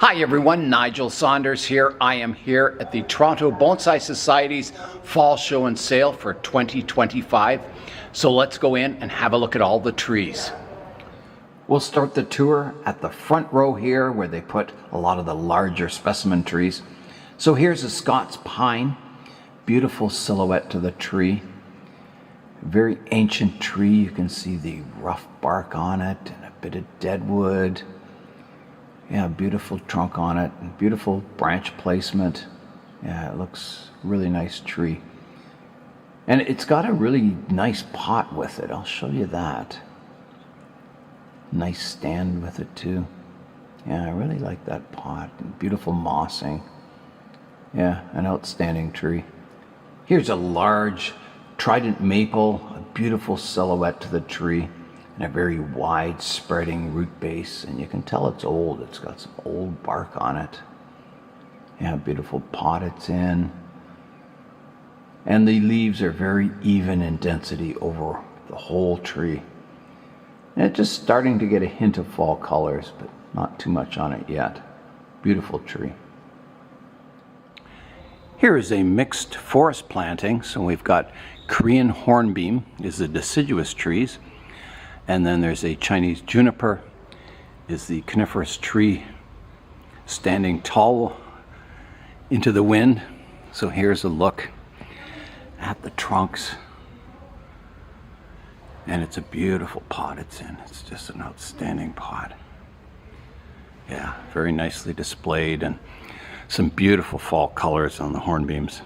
Hi everyone, Nigel Saunders here. I am here at the Toronto Bonsai Society's Fall Show and Sale for 2025. So let's go in and have a look at all the trees. We'll start the tour at the front row here where they put a lot of the larger specimen trees. So here's a Scots pine, beautiful silhouette to the tree. Very ancient tree, you can see the rough bark on it and a bit of dead wood. Yeah, beautiful trunk on it, and beautiful branch placement. Yeah, it looks really nice tree. And it's got a really nice pot with it, I'll show you that. Nice stand with it too. Yeah, I really like that pot, and beautiful mossing. Yeah, an outstanding tree. Here's a large trident maple, a beautiful silhouette to the tree. And a very wide spreading root base, and you can tell it's old. It's got some old bark on it. Yeah, beautiful pot it's in. And the leaves are very even in density over the whole tree. And it's just starting to get a hint of fall colors, but not too much on it yet. Beautiful tree. Here is a mixed forest planting. So we've got Korean hornbeam, is the deciduous trees. And then there's a Chinese juniper, is the Conifers tree standing tall into the wind. So here's a look at the trunks. And it's a beautiful pot it's in. It's just an outstanding pot. Yeah, very nicely displayed and some beautiful fall colors on the hornbeams.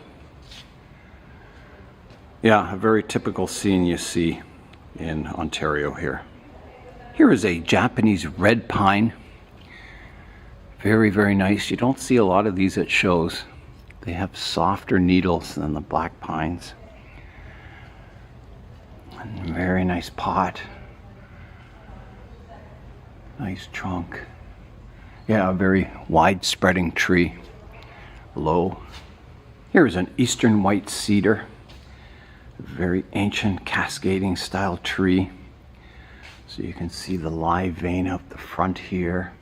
Yeah, a very typical scene you see in Ontario here. Here is a Japanese red pine. Very, very nice. You don't see a lot of these at shows. They have softer needles than the black pines. And very nice pot. Nice trunk. Yeah, a very wide spreading tree. Low. Here is an eastern white cedar. Very ancient cascading style tree. So you can see the live vein up the front here.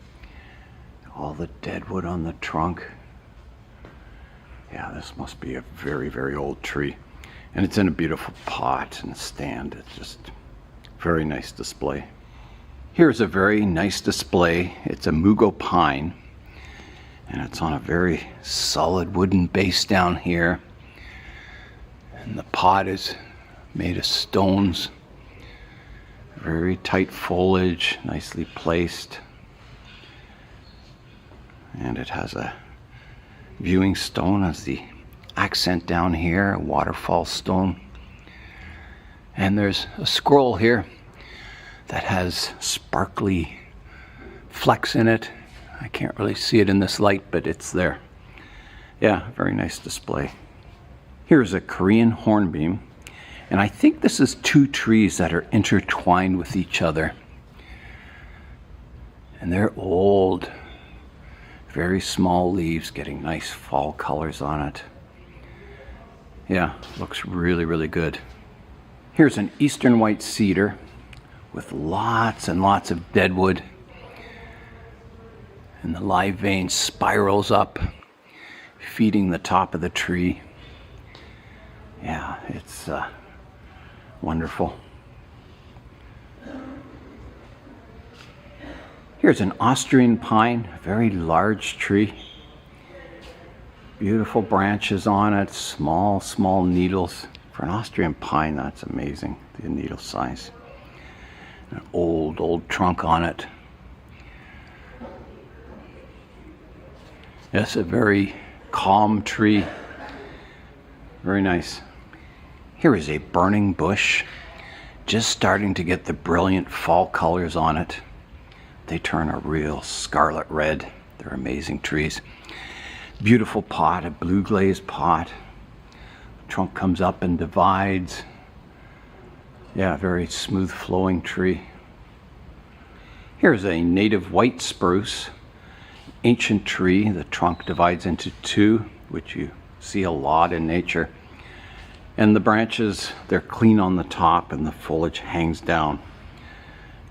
All the dead wood on the trunk. Yeah, this must be a very, very old tree. And it's in a beautiful pot and stand. It's just very nice display. Here's a very nice display. It's a mugo pine. And it's on a very solid wooden base down here. And the pot is made of stones. Very tight foliage, nicely placed. And it has a viewing stone as the accent down here, a waterfall stone. And there's a scroll here that has sparkly flecks in it. I can't really see it in this light, but it's there. Yeah, very nice display. Here's a Korean hornbeam, and I think this is two trees that are intertwined with each other. And they're old, very small leaves getting nice fall colors on it. Yeah, looks really, really good. Here's an eastern white cedar with lots and lots of deadwood. And the live vein spirals up, feeding the top of the tree. Yeah, it's wonderful. Here's an Austrian pine, a very large tree. Beautiful branches on it, small, small needles. For an Austrian pine, that's amazing, the needle size. An old, old trunk on it. Yes, a very calm tree. Very nice. Here is a burning bush, just starting to get the brilliant fall colors on it. They turn a real scarlet red. They're amazing trees. Beautiful pot, a blue glazed pot. The trunk comes up and divides. Yeah, very smooth flowing tree. Here's a native white spruce, ancient tree. The trunk divides into two, which you see a lot in nature. And the branches, they're clean on the top and the foliage hangs down.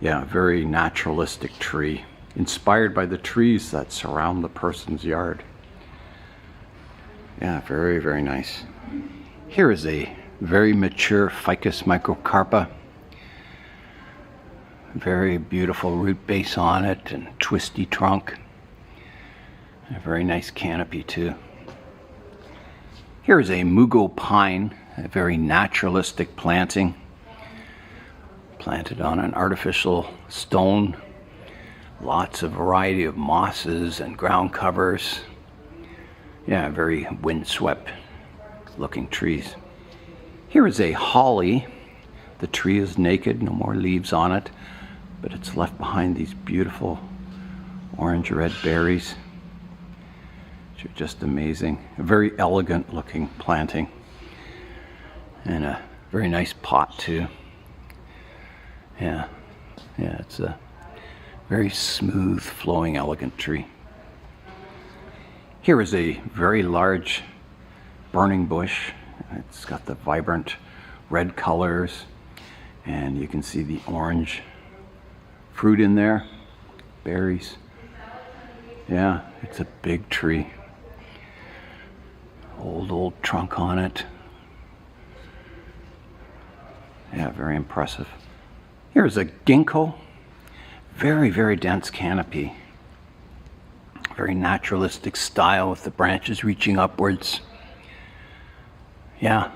Yeah, very naturalistic tree. inspired by the trees that surround the person's yard. Yeah, very, very nice. Here is a very mature Ficus microcarpa. Very beautiful root base on it and twisty trunk. A very nice canopy too. Here is a mugo pine, a very naturalistic planting. Planted on an artificial stone. Lots of variety of mosses and ground covers. Yeah, very windswept looking trees. Here is a holly. The tree is naked, no more leaves on it, but it's left behind these beautiful orange-red berries, which are just amazing. A very elegant looking planting, and a very nice pot too. Yeah, it's a very smooth, flowing, elegant tree. Here is a very large burning bush. It's got the vibrant red colors, and you can see the orange fruit in there, berries. Yeah, it's a big tree. Old trunk on it. Yeah, very impressive. Here's a ginkgo. Very, very dense canopy. Very naturalistic style with the branches reaching upwards. Yeah,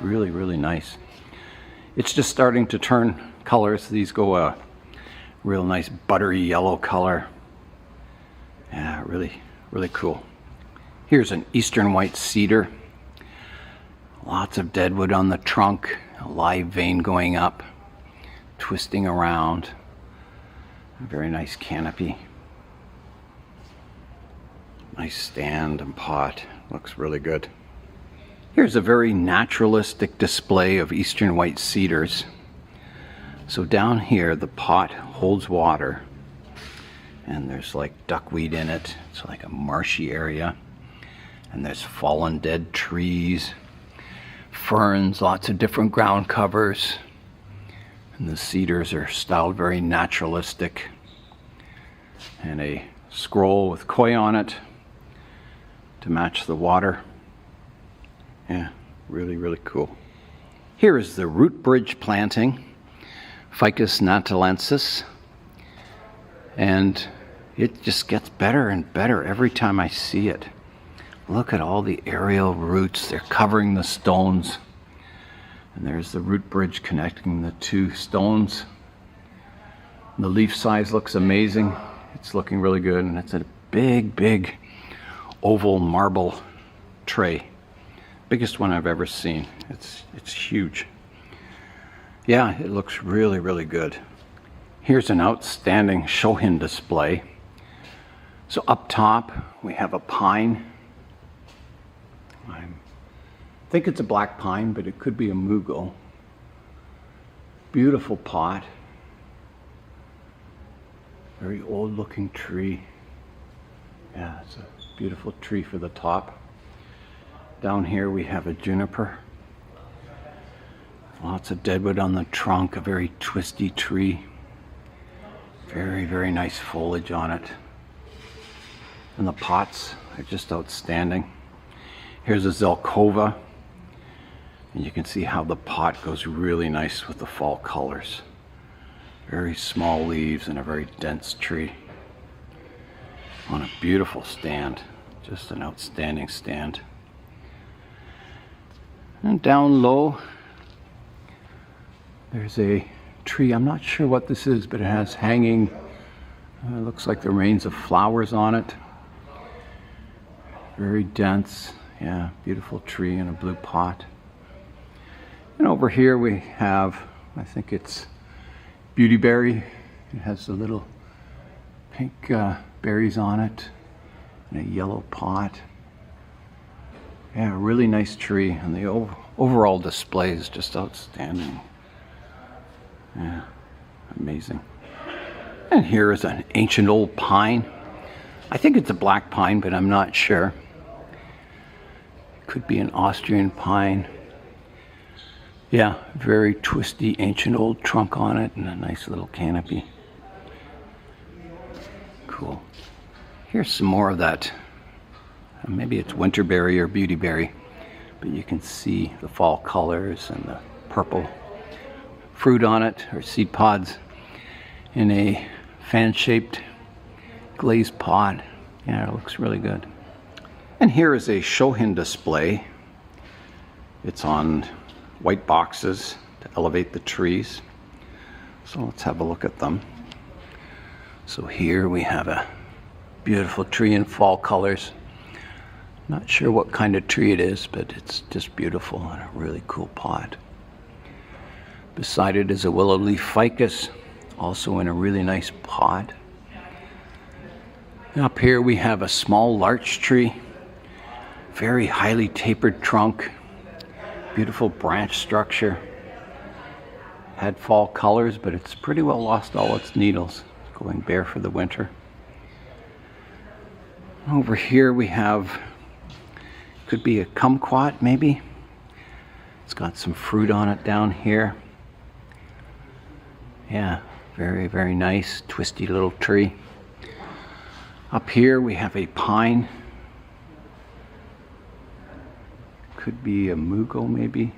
really, really nice. It's just starting to turn colors. These go a real nice buttery yellow color. Yeah, really, really cool. Here's an eastern white cedar. Lots of deadwood on the trunk, a live vein going up, twisting around. A very nice canopy. Nice stand and pot. Looks really good. Here's a very naturalistic display of eastern white cedars. So down here the pot holds water, and there's like duckweed in it. It's like a marshy area, and there's fallen dead trees, ferns, lots of different ground covers, and the cedars are styled very naturalistic, and a scroll with koi on it to match the water. Yeah, really, really cool. Here is the root bridge planting, Ficus natalensis, and it just gets better and better every time I see it. Look at all the aerial roots. They're covering the stones, and there's the root bridge connecting the two stones. The leaf size looks amazing. It's looking really good, and it's a big oval marble tray. Biggest one I've ever seen. It's huge. Yeah, it looks really, really good. Here's an outstanding Shohin display. So up top we have a pine. I think it's a black pine, but it could be a mugo. Beautiful pot. Very old looking tree. Yeah, it's a beautiful tree for the top. Down here we have a juniper. Lots of deadwood on the trunk, a very twisty tree. Very, very nice foliage on it. And the pots are just outstanding. Here's a zelkova. And you can see how the pot goes really nice with the fall colors. Very small leaves and a very dense tree. On a beautiful stand. Just an outstanding stand. And down low, there's a tree. I'm not sure what this is, but it has hanging, looks like the rains of flowers on it. Very dense. Yeah, beautiful tree in a blue pot. And over here we have, I think it's beautyberry. It has the little pink berries on it in a yellow pot. Yeah, really nice tree, and the overall display is just outstanding. Yeah, amazing. And here is an ancient old pine. I think it's a black pine, but I'm not sure. It could be an Austrian pine. Yeah, very twisty, ancient old trunk on it, and a nice little canopy. cool. Here's some more of that. Maybe it's winterberry or beautyberry, but you can see the fall colors and the purple fruit on it, or seed pods, in a fan-shaped glazed pot. Yeah, it looks really good. And here is a Shohin display. It's on white boxes to elevate the trees. So let's have a look at them. So here we have a beautiful tree in fall colors. Not sure what kind of tree it is, but it's just beautiful and a really cool pot. Beside it is a willow leaf ficus, also in a really nice pot. And up here we have a small larch tree, very highly tapered trunk, beautiful branch structure. Had fall colors, but it's pretty well lost all its needles, going bare for the winter. Over here we have, could be a kumquat maybe. It's got some fruit on it down here. Yeah, very, very nice, twisty little tree. Up here we have a pine. Could be a mugo maybe.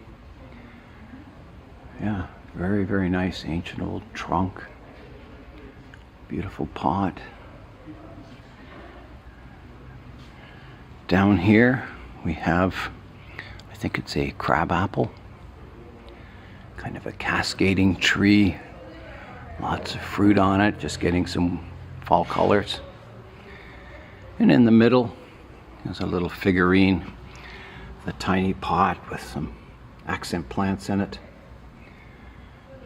Yeah, very, very nice ancient old trunk. Beautiful pot. Down here we have, I think it's a crabapple. Kind of a cascading tree. Lots of fruit on it, just getting some fall colors. And in the middle, there's a little figurine, a tiny pot with some accent plants in it.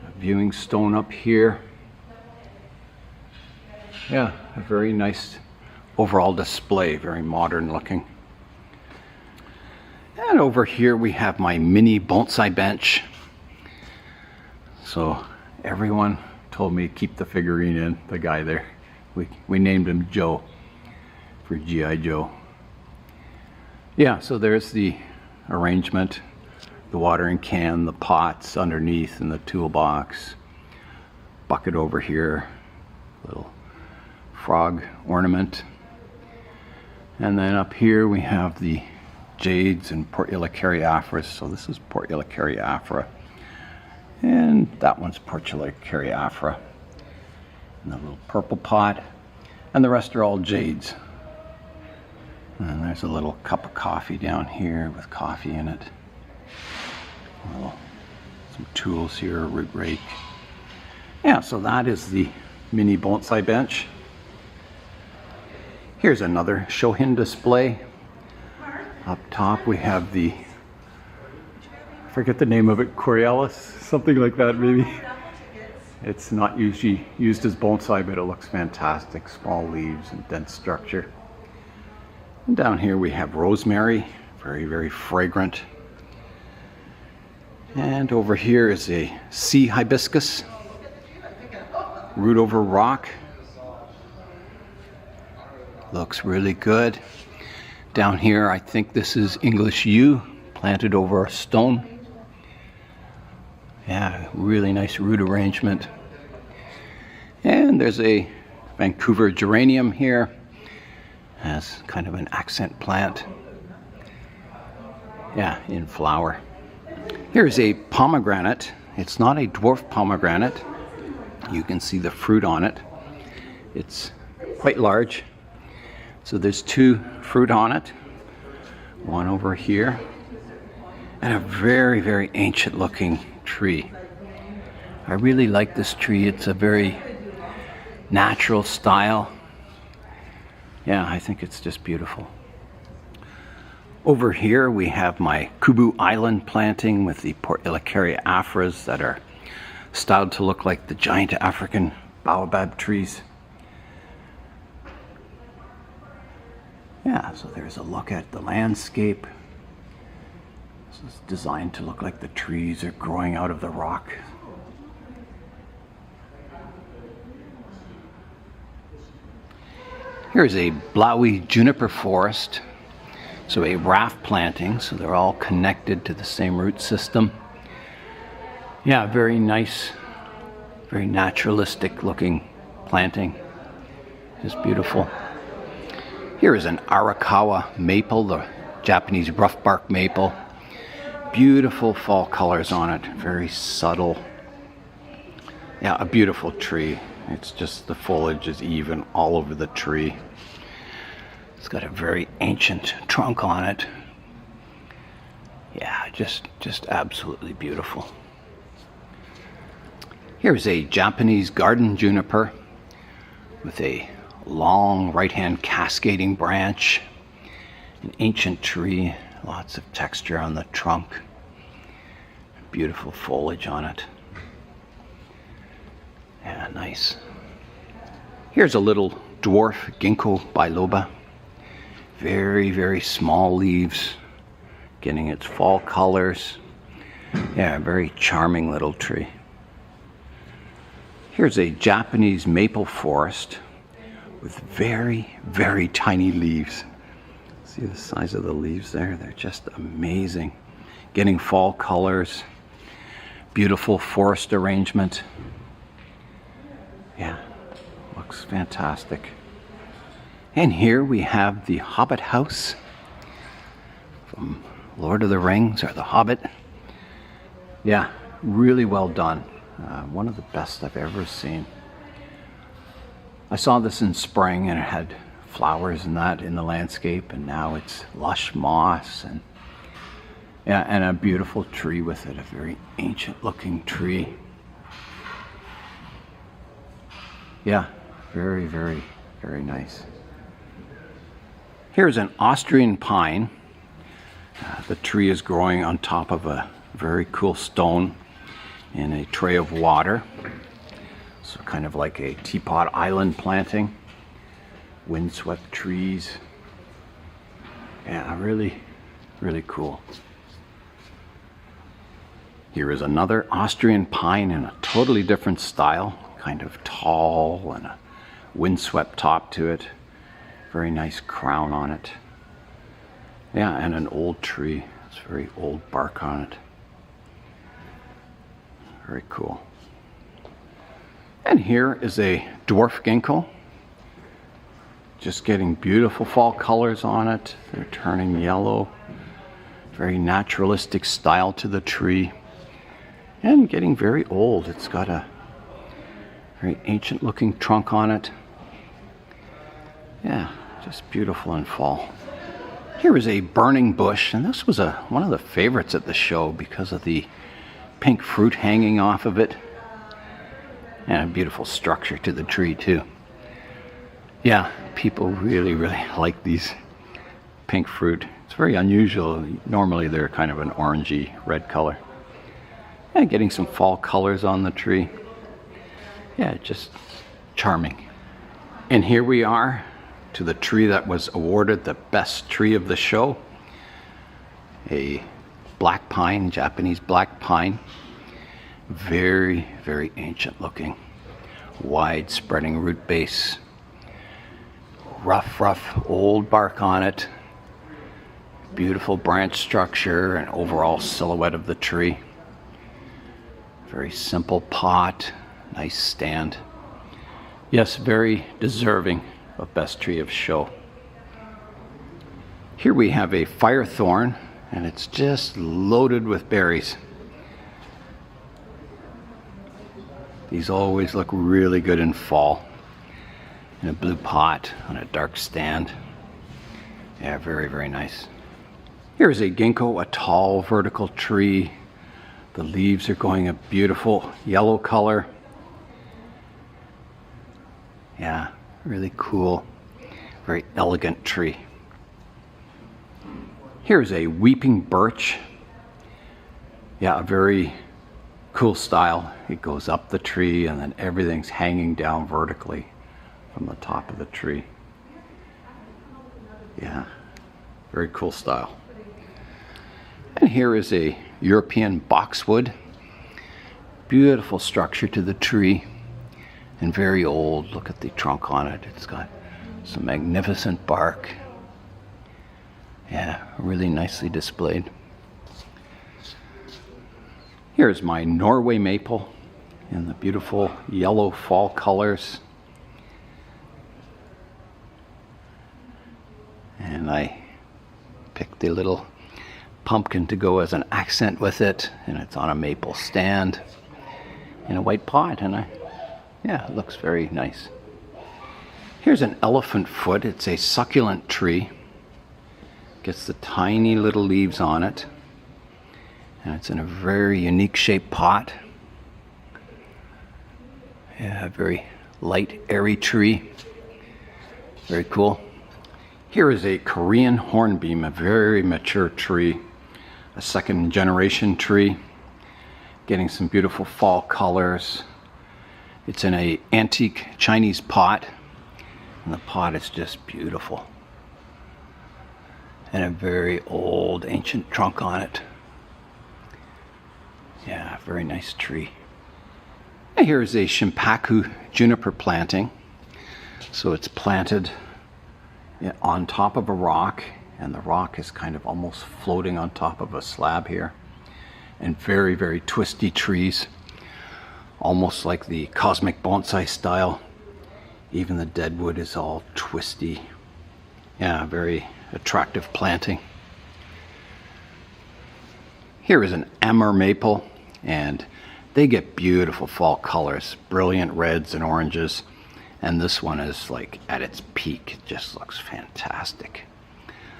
A viewing stone up here. Yeah, a very nice overall display, very modern looking. And over here we have my mini bonsai bench. So everyone told me to keep the figurine in, the guy there. We named him Joe, for G.I. Joe. Yeah, so there's the arrangement, the watering can, the pots underneath in the toolbox, bucket over here, little frog ornament. And then up here we have the jades and Portula caryophyris. So this is Portula caryophyra. And that one's Portula caryophyra. And the little purple pot. And the rest are all jades. And there's a little cup of coffee down here with coffee in it. Well, some tools here, a root rake. Yeah, so that is the mini bonsai bench. Here's another Shohin display. Up top we have the, I forget the name of it, Coriolis, something like that maybe. It's not usually used as bonsai, but it looks fantastic. Small leaves and dense structure. And down here we have rosemary, very, very fragrant. And over here is a sea hibiscus, root over rock. Looks really good. Down here, I think this is English yew, planted over a stone. Yeah, really nice root arrangement. And there's a Vancouver geranium here, as kind of an accent plant. Yeah, in flower. Here's a pomegranate. It's not a dwarf pomegranate. You can see the fruit on it. It's quite large. So there's two fruit on it. One over here. And a very, very ancient looking tree. I really like this tree. It's a very natural style. Yeah, I think it's just beautiful. Over here we have my Kubu Island planting with the Portula caryophyras that are styled to look like the giant African baobab trees. Yeah, so there's a look at the landscape. This is designed to look like the trees are growing out of the rock. Here's a Blaui juniper forest. So a raft planting, so they're all connected to the same root system. Yeah, very nice, very naturalistic looking planting. is beautiful. Here is an Arakawa maple, the Japanese rough bark maple. Beautiful fall colors on it, very subtle. Yeah, a beautiful tree. It's just the foliage is even all over the tree. It's got a very ancient trunk on it. Yeah, just absolutely beautiful. Here's a Japanese garden juniper with a long right-hand cascading branch, an ancient tree, lots of texture on the trunk, beautiful foliage on it. Yeah, nice. Here's a little dwarf ginkgo biloba. Very, very small leaves, getting its fall colors. Yeah, a very charming little tree. Here's a Japanese maple forest with very, very tiny leaves. See the size of the leaves there? They're just amazing. Getting fall colors. Beautiful forest arrangement. Yeah, looks fantastic. And here we have the Hobbit house from Lord of the Rings, or The Hobbit. Yeah, really well done. One of the best I've ever seen. I saw this in spring and it had flowers and that in the landscape, and now it's lush moss and yeah, and a beautiful tree with it, a very ancient looking tree. Yeah, very, very, very nice. Here's an Austrian pine. The tree is growing on top of a very cool stone in a tray of water. So kind of like a teapot island planting. Windswept trees. Yeah, really, really cool. Here is another Austrian pine in a totally different style. Kind of tall and a windswept top to it. Very nice crown on it. Yeah, and an old tree. It's very old bark on it. Very cool. And here is a dwarf ginkgo. Just getting beautiful fall colors on it. They're turning yellow. Very naturalistic style to the tree. And getting very old. It's got a very ancient looking trunk on it. Yeah, just beautiful in fall. Here is a burning bush, and this was one of the favorites at the show because of the pink fruit hanging off of it. And a beautiful structure to the tree too. Yeah, people really, really like these pink fruit. It's very unusual. Normally they're kind of an orangey red color. And getting some fall colors on the tree. Yeah, just charming. And here we are to the tree that was awarded the best tree of the show. A black pine, Japanese black pine. Very, very ancient looking. Wide spreading root base. Rough, old bark on it. Beautiful branch structure and overall silhouette of the tree. Very simple pot, nice stand. Yes, very deserving of best tree of show. Here we have a firethorn, and it's just loaded with berries. These always look really good in fall. In a blue pot on a dark stand. Yeah, very, very nice. Here's a ginkgo, a tall vertical tree. The leaves are going a beautiful yellow color. Yeah, really cool. Very elegant tree. Here's a weeping birch. Yeah, a very cool style. It goes up the tree and then everything's hanging down vertically from the top of the tree. Yeah, very cool style. And here is a European boxwood. Beautiful structure to the tree and very old. Look at the trunk on it. It's got some magnificent bark. Yeah, really nicely displayed. Here's my Norway maple in the beautiful yellow fall colors. and I picked the little pumpkin to go as an accent with it, and it's on a maple stand in a white pot, and yeah, it looks very nice. Here's an elephant foot. It's a succulent tree. Gets the tiny little leaves on it, and it's in a very unique shaped pot. Yeah, a very light, airy tree. Very cool. Here is a Korean hornbeam, a very mature tree, a second generation tree, getting some beautiful fall colors. It's in an antique Chinese pot, and the pot is just beautiful. And a very old, ancient trunk on it. Yeah, very nice tree. And here's a Shimpaku juniper planting. So it's planted on top of a rock, and the rock is kind of almost floating on top of a slab here. And very, very twisty trees, almost like the cosmic bonsai style. Even the deadwood is all twisty. Yeah, very attractive planting. Here is an Amur maple, and they get beautiful fall colors, brilliant reds and oranges, and this one is like at its peak. It just looks fantastic.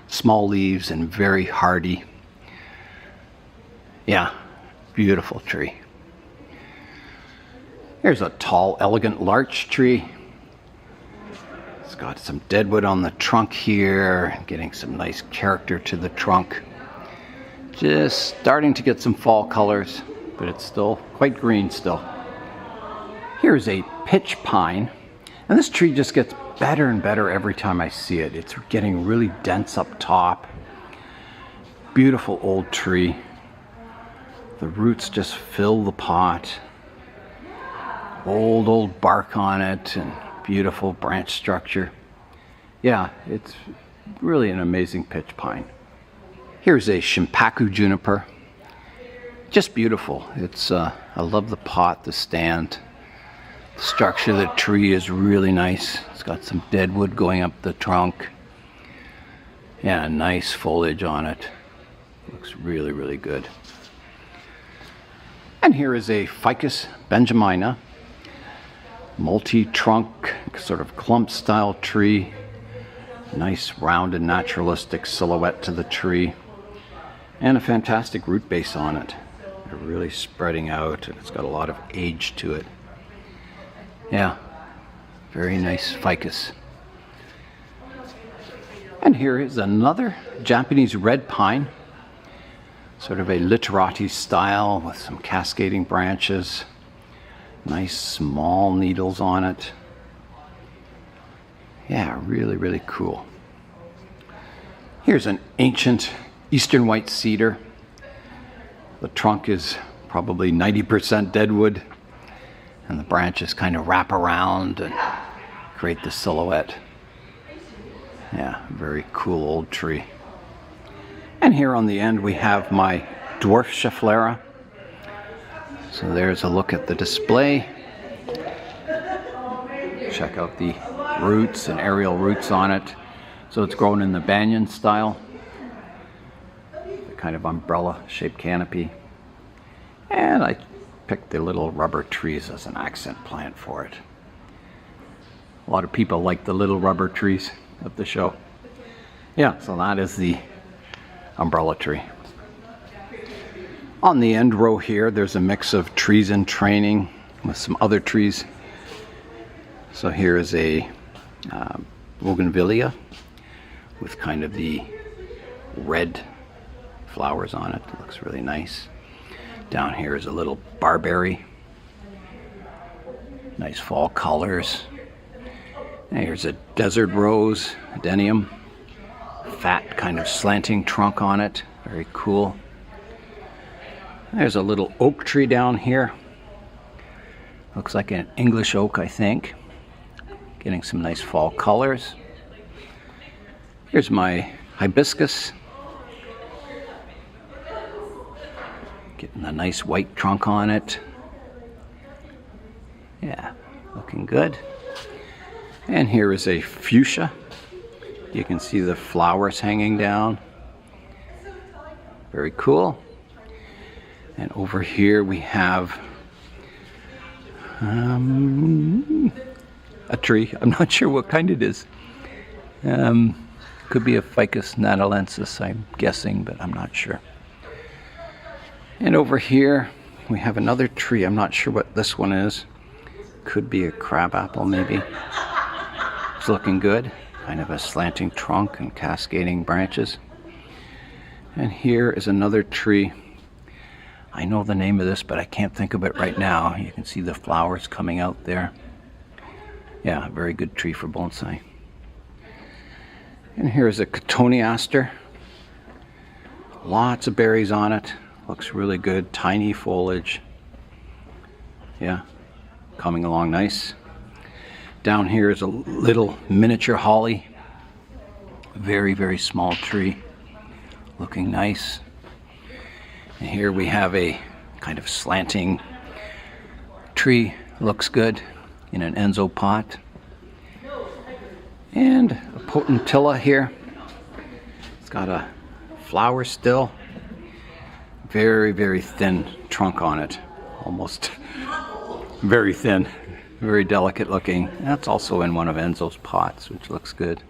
Small leaves and very hardy. Yeah, beautiful tree. Here's a tall, elegant larch tree. It's got some deadwood on the trunk here, getting some nice character to the trunk. Just starting to get some fall colors, but it's still quite green still. Here's a pitch pine, and this tree just gets better and better every time I see it. It's getting really dense up top. Beautiful old tree. The roots just fill the pot. Old bark on it, and beautiful branch structure. Yeah, it's really an amazing pitch pine. Here's a Shimpaku juniper. Just beautiful. It's I love the pot, the stand. The structure of the tree is really nice. It's got some deadwood going up the trunk. Yeah, nice foliage on it. Looks really, really good. And here is a Ficus benjamina. Multi-trunk, sort of clump style tree. Nice rounded naturalistic silhouette to the tree. And a fantastic root base on it. They're really spreading out, and it's got a lot of age to it. Yeah, very nice ficus. And here is another Japanese red pine. Sort of a literati style with some cascading branches. Nice small needles on it. Yeah, really, really cool. Here's an ancient eastern white cedar. The trunk is probably 90% deadwood, and the branches kind of wrap around and create the silhouette. Yeah, very cool old tree. And here on the end we have my dwarf Schefflera. So there's a look at the display. Check out the roots and aerial roots on it. So it's grown in the banyan style. The kind of umbrella shaped canopy. And I picked the little rubber trees as an accent plant for it. A lot of people like the little rubber trees at the show. Yeah, so that is the umbrella tree. On the end row here, there's a mix of trees in training with some other trees. So here is a bougainvillea with kind of the red flowers on it. It looks really nice. Down here is a little barberry. Nice fall colors. And here's a desert rose, adenium. Fat kind of slanting trunk on it. Very cool. There's a little oak tree down here. Looks like an English oak, I think. Getting some nice fall colors. Here's my hibiscus. Getting a nice white trunk on it. Yeah, looking good. And here is a fuchsia. You can see the flowers hanging down. Very cool. And over here we have a tree. I'm not sure what kind it is. Could be a Ficus natalensis, I'm guessing, but I'm not sure. And over here we have another tree. I'm not sure what this one is. Could be a crabapple maybe. It's looking good. Kind of a slanting trunk and cascading branches. And here is another tree. I know the name of this, but I can't think of it right now. You can see the flowers coming out there. Yeah, very good tree for bonsai. And here's a cotoneaster. Lots of berries on it. Looks really good. Tiny foliage. Yeah, coming along nice. Down here is a little miniature holly. Very, very small tree. Looking nice. And here we have a kind of slanting tree. Looks good in an Enzo pot. And a potentilla here. It's got a flower still. Very, very thin trunk on it. Almost very thin. Very delicate looking. That's also in one of Enzo's pots, which looks good.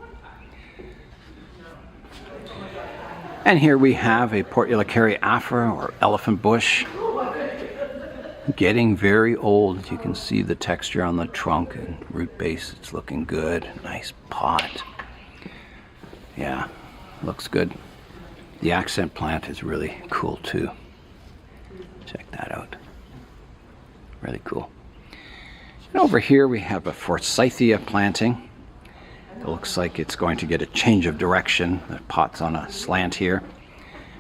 And here we have a Portulacaria afra, or elephant bush. Getting very old. You can see the texture on the trunk and root base. It's looking good. Nice pot. Yeah, looks good. The accent plant is really cool too. Check that out. Really cool. And over here we have a Forsythia planting. It looks like it's going to get a change of direction. The pot's on a slant here.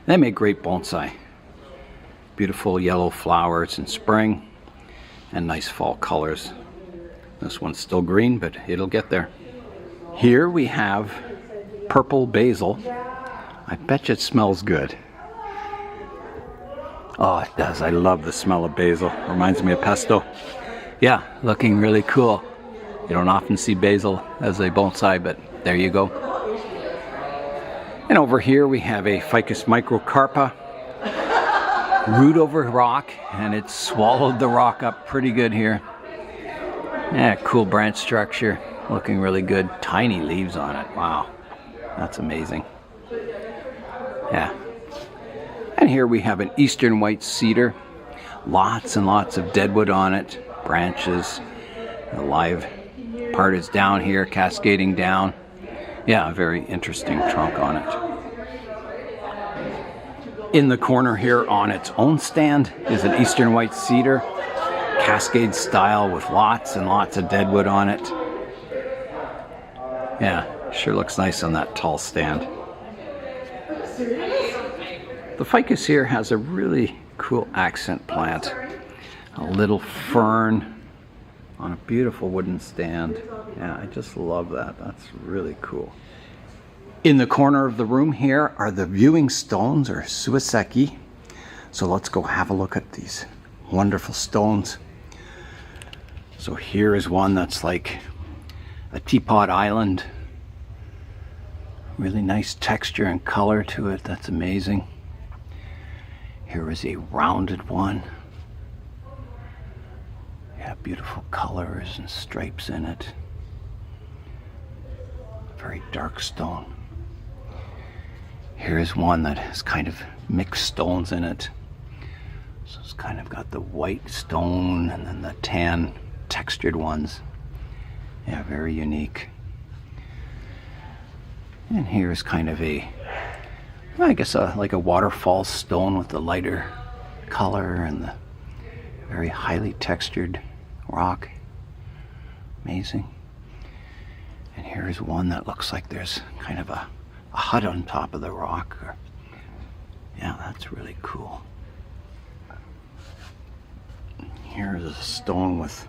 They make great bonsai. Beautiful yellow flowers in spring and nice fall colors. This one's still green, but it'll get there. Here we have purple basil. I bet you it smells good. Oh, it does. I love the smell of basil. Reminds me of pesto. Yeah, looking really cool. You don't often see basil as a bonsai, but there you go. And over here we have a Ficus microcarpa. Root over rock, and it swallowed the rock up pretty good here. Yeah, cool branch structure. Looking really good. Tiny leaves on it. Wow. That's amazing. Yeah. And here we have an eastern white cedar. Lots and lots of deadwood on it. Branches. The live part is down here, cascading down. Yeah, a very interesting trunk on it. In the corner here on its own stand is an eastern white cedar. Cascade style with lots and lots of deadwood on it. Yeah, sure looks nice on that tall stand. The ficus here has a really cool accent plant. A little fern on a beautiful wooden stand. Yeah, I just love that. That's really cool. In the corner of the room here are the viewing stones, or Suiseki. So let's go have a look at these wonderful stones. So here is one that's like a teapot island. Really nice texture and color to it. That's amazing. Here is a rounded one. Yeah, beautiful colors and stripes in it. Very dark stone. Here's one that has kind of mixed stones in it. So it's kind of got the white stone and then the tan textured ones. Yeah, very unique. And here's kind of a, I guess like a waterfall stone with the lighter color and the very highly textured rock. Amazing. And here's one that looks like there's kind of a hut on top of the rock. Yeah, that's really cool. Here's a stone with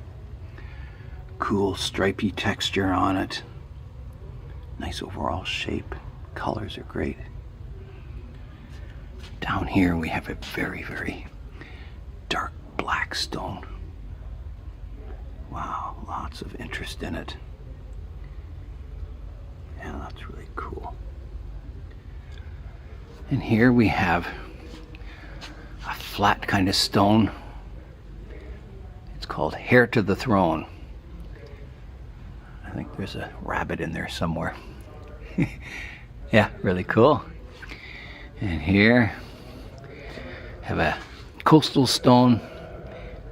cool stripy texture on it. Nice overall shape. Colors are great. Down here we have a very, very dark black stone. Wow, lots of interest in it. And the it's really cool. And here we have a flat kind of stone. It's called Heir to the Throne. I think there's a rabbit in there somewhere. Yeah, really cool. And here have a coastal stone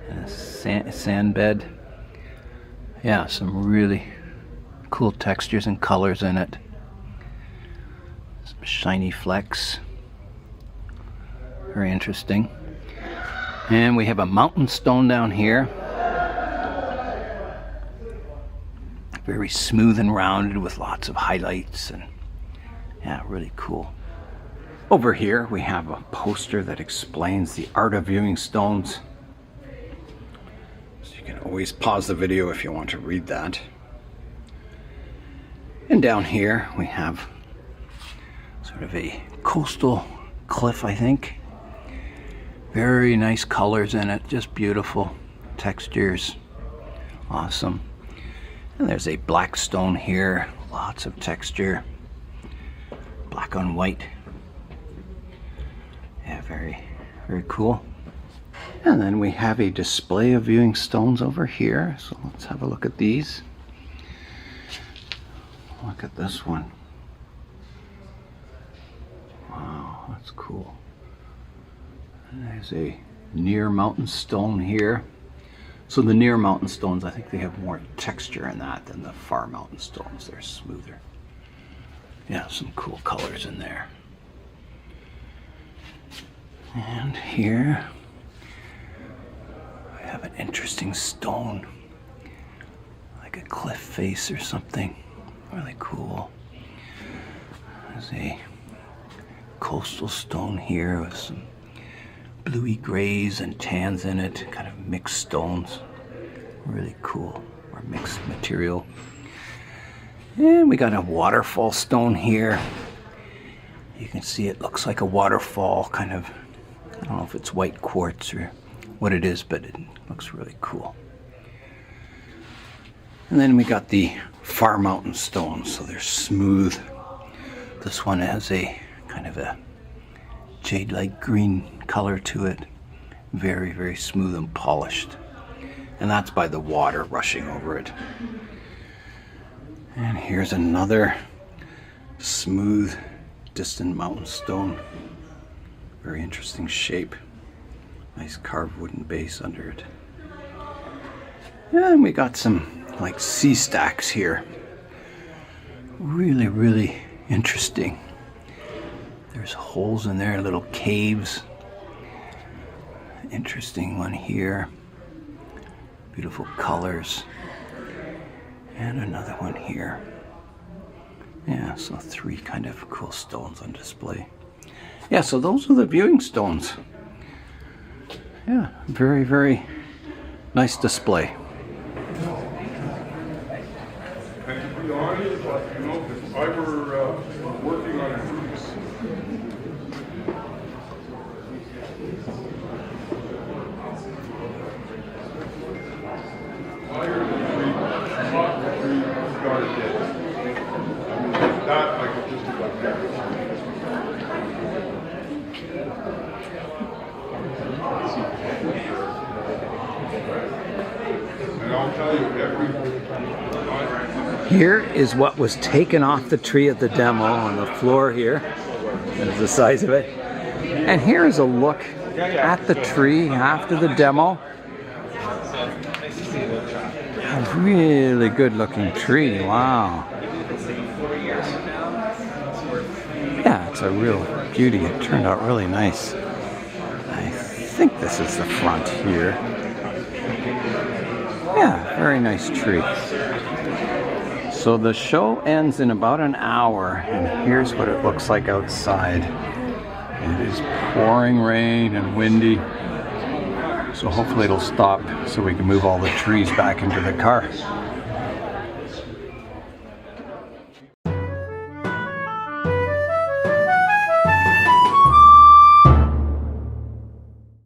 and a sand bed. Yeah, some really cool textures and colors in it. Some shiny flecks. Very interesting. And we have a mountain stone down here. Very smooth and rounded with lots of highlights, and yeah, really cool. Over here we have a poster that explains the art of viewing stones. So you can always pause the video if you want to read that. And down here we have sort of a coastal cliff, I think. Very nice colors in it, just beautiful textures. Awesome. And there's a black stone here, lots of texture. Black on white. Yeah, very, very cool. And then we have a display of viewing stones over here. So let's have a look at these. Look at this one. Wow, that's cool. And there's a near mountain stone here. So the near mountain stones, I think they have more texture in that than the far mountain stones. They're smoother. Yeah, some cool colors in there. And here we have an interesting stone, like a cliff face or something. Really cool. There's a coastal stone here with some bluey grays and tans in it, kind of mixed stones. Really cool, or mixed material. And we got a waterfall stone here. You can see it looks like a waterfall, kind of, I don't know if it's white quartz or what it is, but it looks really cool. And then we got the far mountain stones, so they're smooth. This one has a kind of a jade-like green color to it. Very, very smooth and polished. And that's by the water rushing over it. And here's another smooth, distant mountain stone. Very interesting shape. Nice carved wooden base under it. And we got some like sea stacks here. Really, really interesting. There's holes in there, little caves. Interesting one here. Beautiful colors. And another one here. Yeah, so 3 kind of cool stones on display. Yeah, so those are the viewing stones. Yeah, very, very nice display. And to be honest, you know, if I were working on a cruise, that I could just do like that. And I'll tell you, Here is what was taken off the tree at the demo on the floor here. There's the size of it. And here is a look at the tree after the demo. A really good looking tree, wow. Yeah, it's a real beauty. It turned out really nice. I think this is the front here. Yeah, very nice tree. So the show ends in about an hour, and here's what it looks like outside. It is pouring rain and windy, so hopefully it'll stop so we can move all the trees back into the car.